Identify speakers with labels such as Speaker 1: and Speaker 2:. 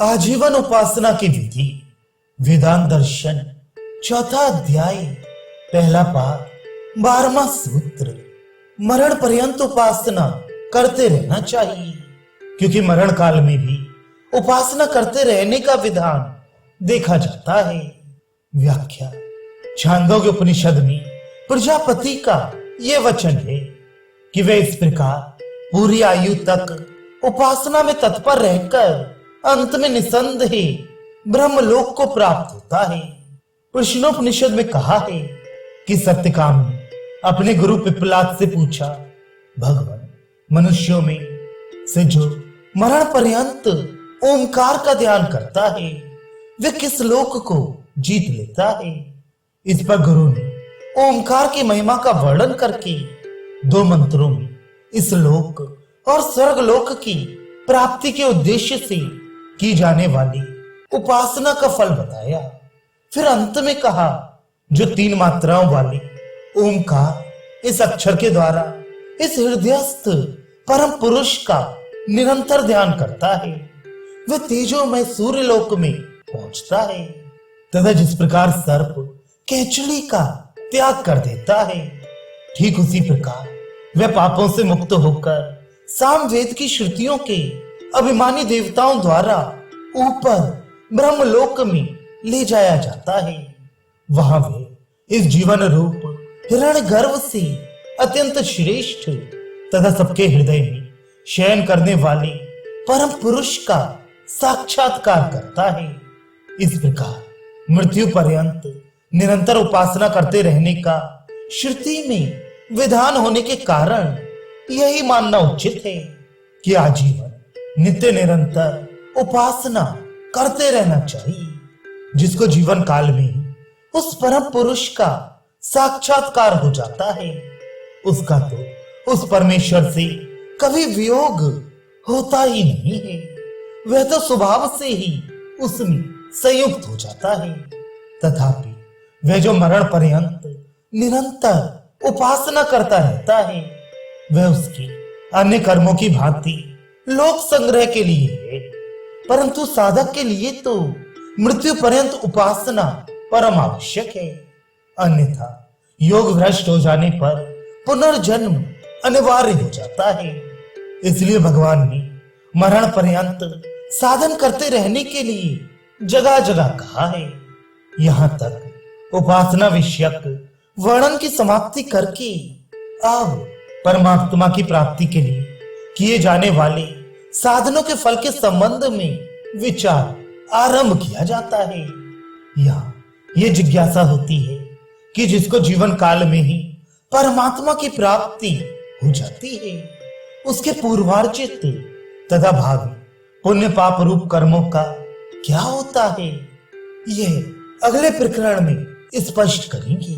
Speaker 1: आजीवन उपासना की विधि वेदांत दर्शन चौथा अध्याय पहला पाठ 12वां सूत्र। मरण पर्यंत उपासना करते रहना चाहिए, क्योंकि मरण काल में भी उपासना करते रहने का विधान देखा जाता है। व्याख्या। छांदोग्य उपनिषद में प्रजापति का यह वचन है कि वे इस प्रकार पूरी आयु तक उपासना में तत्पर रहकर अंत में निसंदेह ब्रह्मलोक को प्राप्त होता है। प्रश्नोपनिषद में कहा है कि सत्यकाम ने अपने गुरु पिप्पलाद से पूछा, भगवान, मनुष्यों में से जो मरण पर्यंत ओमकार का ध्यान करता है वे किस लोक को जीत लेता है। इस पर गुरु ने ओमकार की महिमा का वर्णन करके 2 मंत्रों में इस लोक और स्वर्ग लोक की प्राप्ति के उद्देश्य से की जाने वाली उपासना का फल बताया। फिर अंत में कहा, जो 3 मात्राओं वाले ओमकार इस अक्षर के द्वारा इस हृदयस्थ परम पुरुष का निरंतर ध्यान करता है वह तेजोमय सूर्य लोक में पहुंचता है। तथा जिस प्रकार सर्प केचड़ी का त्याग कर देता है, ठीक उसी प्रकार वह पापों से मुक्त होकर सामवेद की श्रुतियों के अभिमानी देवताओं द्वारा ऊपर ब्रह्मलोक में ले जाया जाता है। वहां वे इस जीवन रूप हिरण्यगर्भ से अत्यंत श्रेष्ठ तथा सबके हृदय में शयन करने वाले परम पुरुष का साक्षात्कार करता है। इस प्रकार मृत्यु पर्यंत निरंतर उपासना करते रहने का श्रुति में विधान होने के कारण यही मानना उचित है कि आजीवन नित्य निरंतर उपासना करते रहना चाहिए, जिसको जीवन काल में ही उस परम पुरुष का साक्षात्कार हो जाता है। उसका तो उस परमेश्वर से कभी वियोग होता ही नहीं है, वह तो स्वभाव से ही उसमें संयुक्त हो जाता है। तथापि वह जो मरण पर्यंत निरंतर उपासना करता रहता है वह उसके अन्य कर्मों की भांति लोक संग्रह के लिए है, परंतु साधक के लिए तो मृत्यु पर्यंत उपासना परम आवश्यक है। अन्यथा योग भ्रष्ट हो जाने पर पुनर्जन्म अनिवार्य हो जाता है। इसलिए भगवान ने मरण पर्यंत साधन करते रहने के लिए जगह जगह कहा है। यहाँ तक उपासना विषयक वर्णन की समाप्ति करके अब परमात्मा की प्राप्ति के लिए किए जाने वाले साधनों के फल के संबंध में विचार आरंभ किया जाता है। यहाँ ये जिज्ञासा होती है कि जिसको जीवन काल में ही परमात्मा की प्राप्ति हो जाती है उसके पूर्वार्जित तथा भावी पुण्य पाप रूप कर्मों का क्या होता है, यह अगले प्रकरण में स्पष्ट करेंगे।